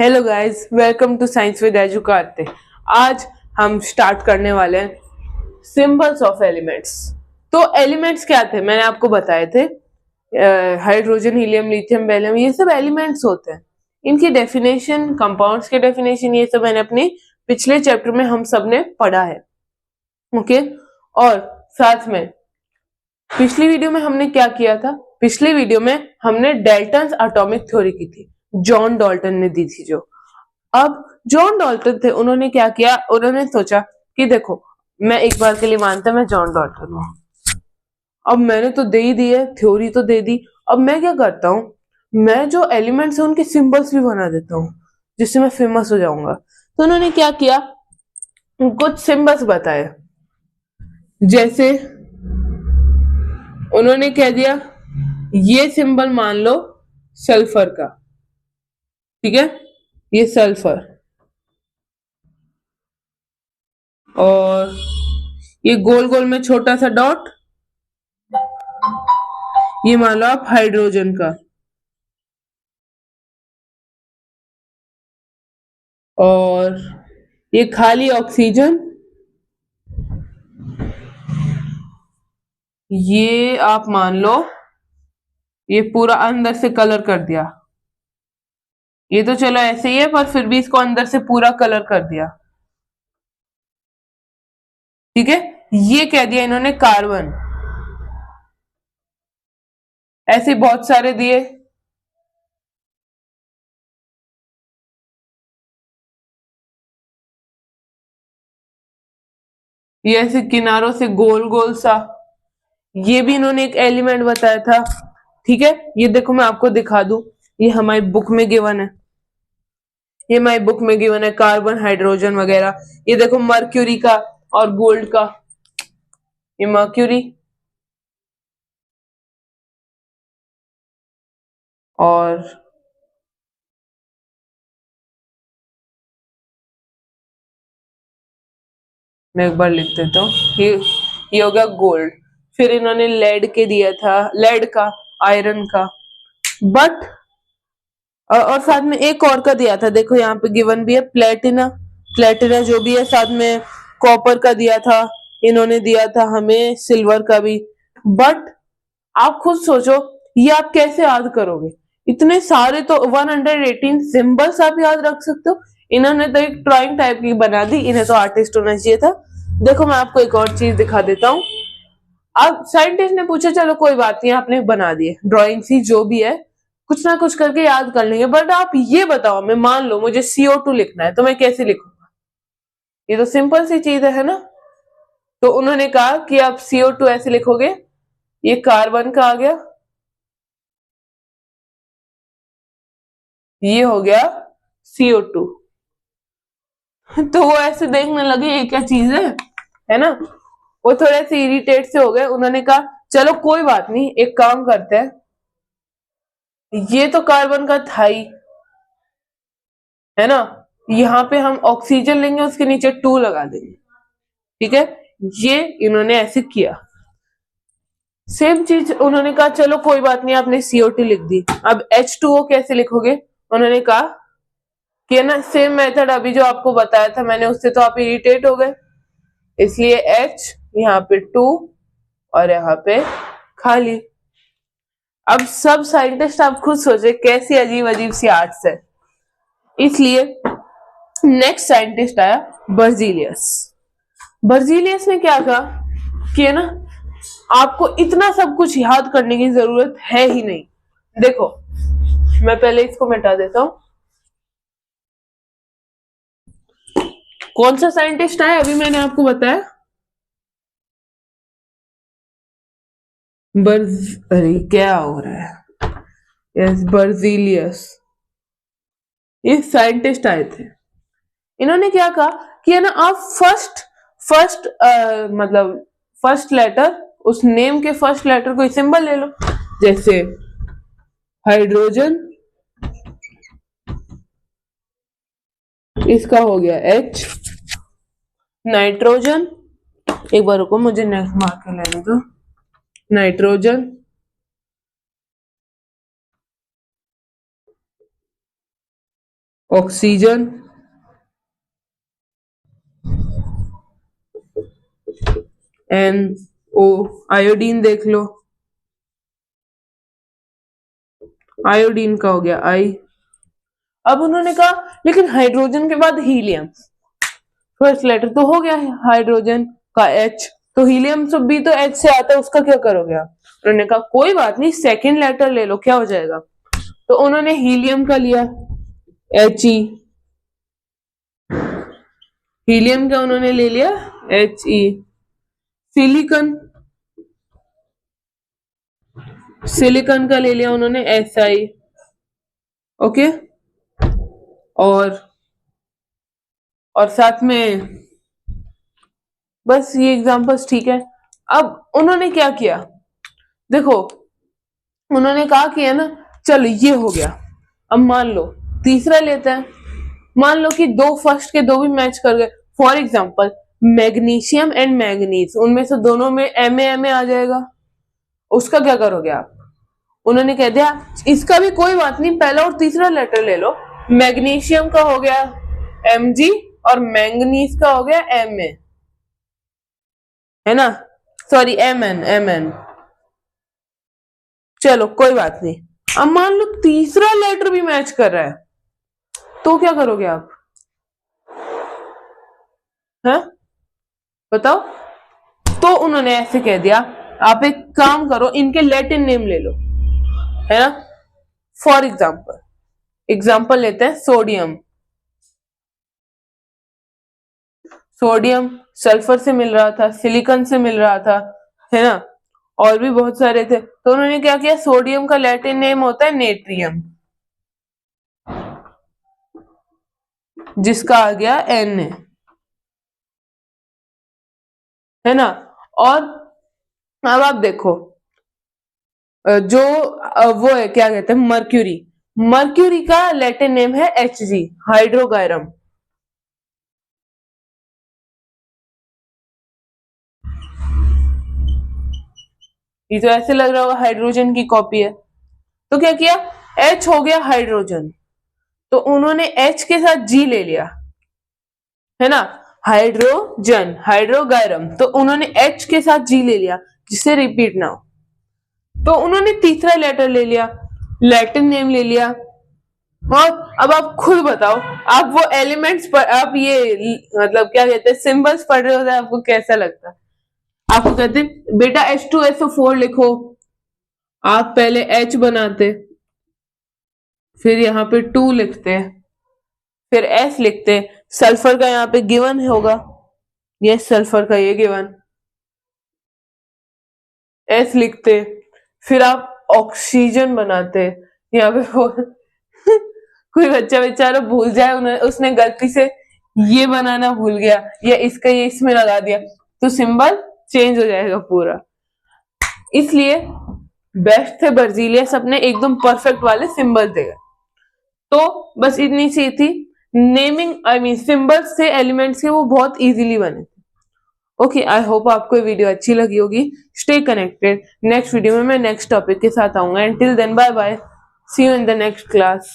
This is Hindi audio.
Hello guys, welcome to science with Educarte. आज हम स्टार्ट करने वाले हैं सिंबल्स ऑफ एलिमेंट्स। तो एलिमेंट्स क्या थे मैंने आपको बताए थे। हाइड्रोजन, हीलियम, लिथियम, बेरिलियम, ये सब एलिमेंट्स होते हैं। इनकी डेफिनेशन, कंपाउंड्स के डेफिनेशन, ये सब मैंने अपने पिछले चैप्टर में हम सब ने पढ़ा है। ओके, और साथ में पिछली वीडियो में हमने क्या किया था? पिछली वीडियो में हमने डाल्टन्स एटॉमिक थ्योरी की थी, जॉन डाल्टन ने दी थी। जो अब जॉन डाल्टन थे, उन्होंने क्या किया? उन्होंने सोचा कि देखो, मैं एक बार के लिए मानता मैं जॉन डाल्टन हूं। अब मैंने तो दे ही दी है, थ्योरी तो दे दी। अब मैं क्या करता हूं, मैं जो एलिमेंट्स है उनके सिंबल्स भी बना देता हूं, जिससे मैं फेमस हो जाऊंगा। तो उन्होंने क्या किया, कुछ सिंबल्स बताए। जैसे उन्होंने कह दिया, ये सिंबल मान लो सल्फर का, ठीक है, ये सल्फर, और ये गोल गोल में छोटा सा डॉट, ये मान लो आप हाइड्रोजन का, और ये खाली ऑक्सीजन, ये आप मान लो ये पूरा अंदर से कलर कर दिया। ये तो चलो ऐसे ही है, पर फिर भी इसको अंदर से पूरा कलर कर दिया, ठीक है। ये कह दिया इन्होंने कार्बन। ऐसे बहुत सारे दिए। ये ऐसे किनारों से गोल गोल सा, ये भी इन्होंने एक एलिमेंट बताया था, ठीक है। ये देखो, मैं आपको दिखा दूं, ये हमारी बुक में गिवन है, ये हमारी बुक में गिवन है, कार्बन, हाइड्रोजन वगैरह। ये देखो मर्क्यूरी का और गोल्ड का, ये मर्क्यूरी, और मैं एक बार लिख देता हूँ, ये हो गया गोल्ड। फिर इन्होंने लेड के दिया था, लेड का, आयरन का, बट और साथ में एक और का दिया था, देखो यहाँ पे गिवन भी है, प्लेटिना, प्लेटिना जो भी है, साथ में कॉपर का दिया था, इन्होंने दिया था हमें सिल्वर का भी। बट आप खुद सोचो, ये आप कैसे याद करोगे? इतने सारे तो 118 सिंबल्स आप याद रख सकते हो? इन्होंने तो एक ड्राइंग टाइप की बना दी, इन्हें तो आर्टिस्ट होना चाहिए था। देखो, मैं आपको एक और चीज दिखा देता हूँ। अब साइंटिस्ट ने पूछा, चलो कोई बात नहीं, आपने बना दिए ड्राइंग सी, जो भी है कुछ ना कुछ करके याद कर लेंगे। बट आप ये बताओ, मैं मान लो मुझे CO2 लिखना है, तो मैं कैसे लिखूंगा? ये तो सिंपल सी चीज है ना। तो उन्होंने कहा कि आप CO2 ऐसे लिखोगे, ये कार्बन का आ गया, ये हो गया CO2। तो वो ऐसे देखने लगे ये क्या चीज है ना। वो थोड़े से इरिटेट से हो गए। उन्होंने कहा चलो कोई बात नहीं, एक काम करते हैं, ये तो कार्बन का था ही, है ना, यहाँ पे हम ऑक्सीजन लेंगे, उसके नीचे 2 लगा देंगे, ठीक है। ये इन्होंने ऐसे किया। सेम चीज उन्होंने कहा, चलो कोई बात नहीं, आपने CO2 लिख दी, अब H2O कैसे लिखोगे? उन्होंने कहा कि ना, सेम मेथड अभी जो आपको बताया था मैंने, उससे तो आप इरिटेट हो गए, इसलिए H, यहाँ पे 2, और यहाँ पे खाली। अब सब साइंटिस्ट आप खुद सोचे कैसी अजीब अजीब सी आर्ट्स है। इसलिए नेक्स्ट साइंटिस्ट आया बर्जीलियस। बर्जीलियस ने क्या कहा कि है ना, आपको इतना सब कुछ याद करने की जरूरत है ही नहीं। देखो, मैं पहले इसको मिटा देता हूं। कौन सा साइंटिस्ट आया अभी मैंने आपको बताया? अरे क्या हो रहा है, यस, बर्जीलियस, ये साइंटिस्ट आए थे। इन्होंने क्या कहा कि है ना, आप फर्स्ट फर्स्ट मतलब फर्स्ट लेटर, उस नेम के फर्स्ट लेटर कोई सिंबल ले लो। जैसे हाइड्रोजन, इसका हो गया H। नाइट्रोजन, एक बार रुको, मुझे नेक्स्ट मार्कर लेने दो। नाइट्रोजन, ऑक्सीजन, NO, आयोडीन देख लो, आयोडीन का हो गया आई। अब उन्होंने कहा लेकिन हाइड्रोजन के बाद हीलियम, फर्स्ट लेटर तो हो गया है हाइड्रोजन का H, तो हीलियम सब भी तो H से आता है, उसका क्या करोगे आप? उन्होंने कहा कोई बात नहीं, सेकेंड लेटर ले लो, क्या हो जाएगा? तो उन्होंने हीलियम का लिया He, हीलियम का उन्होंने ले लिया He। सिलिकॉन, सिलिकॉन का ले लिया उन्होंने Si। ओके, और साथ में बस ये एग्जांपल्स ठीक है। अब उन्होंने क्या किया, देखो उन्होंने कहा कि है ना, चलो ये हो गया। अब मान लो तीसरा लेते हैं, मान लो कि दो फर्स्ट के दो भी मैच कर गए। For example magnesium and manganese, उनमें से दोनों में Ma आ जाएगा, उसका क्या करोगे आप? उन्होंने कह दिया इसका भी कोई बात नहीं, पहला और तीसरा लेटर ले लो। मैग्नीशियम का हो गया Mg और मैंगनीज का हो गया Ma, है ना, सॉरी Mn। चलो कोई बात नहीं। अब मान लो तीसरा लेटर भी मैच कर रहा है, तो क्या करोगे आप? है बताओ। तो उन्होंने ऐसे कह दिया, आप एक काम करो, इनके लैटिन नेम ले लो, है ना। फॉर एग्जाम्पल लेते हैं सोडियम, सोडियम सल्फर से मिल रहा था, सिलिकॉन से मिल रहा था, है ना, और भी बहुत सारे थे। तो उन्होंने क्या किया, सोडियम का लैटिन नेम होता है नेट्रियम, जिसका आ गया Na, है ना। और अब आप देखो, जो वो है क्या कहते हैं मर्क्यूरी, मर्क्यूरी का लैटिन नेम है Hg, हाइड्रोगायरम। ये तो ऐसे लग रहा होगा हाइड्रोजन की कॉपी है। तो क्या किया, H हो गया हाइड्रोजन, तो उन्होंने H के साथ G ले लिया, है ना, हाइड्रोजन हाइड्रोगायरम, तो उन्होंने H के साथ G ले लिया, जिससे रिपीट ना हो। तो उन्होंने तीसरा लेटर ले लिया, लैटिन नेम ले लिया। और अब आप खुद बताओ, आप वो एलिमेंट्स पर आप ये मतलब क्या कहते हैं सिंबल्स पढ़ रहे होते हैं, आपको कैसा लगता है? आपको कहते हैं बेटा H2SO4 लिखो, आप पहले H बनाते, फिर यहाँ पे 2 लिखते, फिर S लिखते, सल्फर का यहाँ पे गिवन होगा, ये सल्फर का ये गिवन, S लिखते, फिर आप ऑक्सीजन बनाते, यहाँ पे कोई बच्चा बेचारा भूल जाए, उसने गलती से ये बनाना भूल गया या इसका ये इसमें लगा दिया, तो सिंबल चेंज हो जाएगा पूरा। इसलिए बेस्ट थे बर्जीलियस, अपने एकदम परफेक्ट वाले सिंबल देगा। तो बस इतनी सी थी नेमिंग, आई मीन सिंबल्स से एलिमेंट्स के, वो बहुत इजीली बने थे। ओके, आई होप आपको ये वीडियो अच्छी लगी होगी। स्टे कनेक्टेड, नेक्स्ट वीडियो में मैं नेक्स्ट टॉपिक के साथ आऊंगा। And till then bye bye, see you in the next class.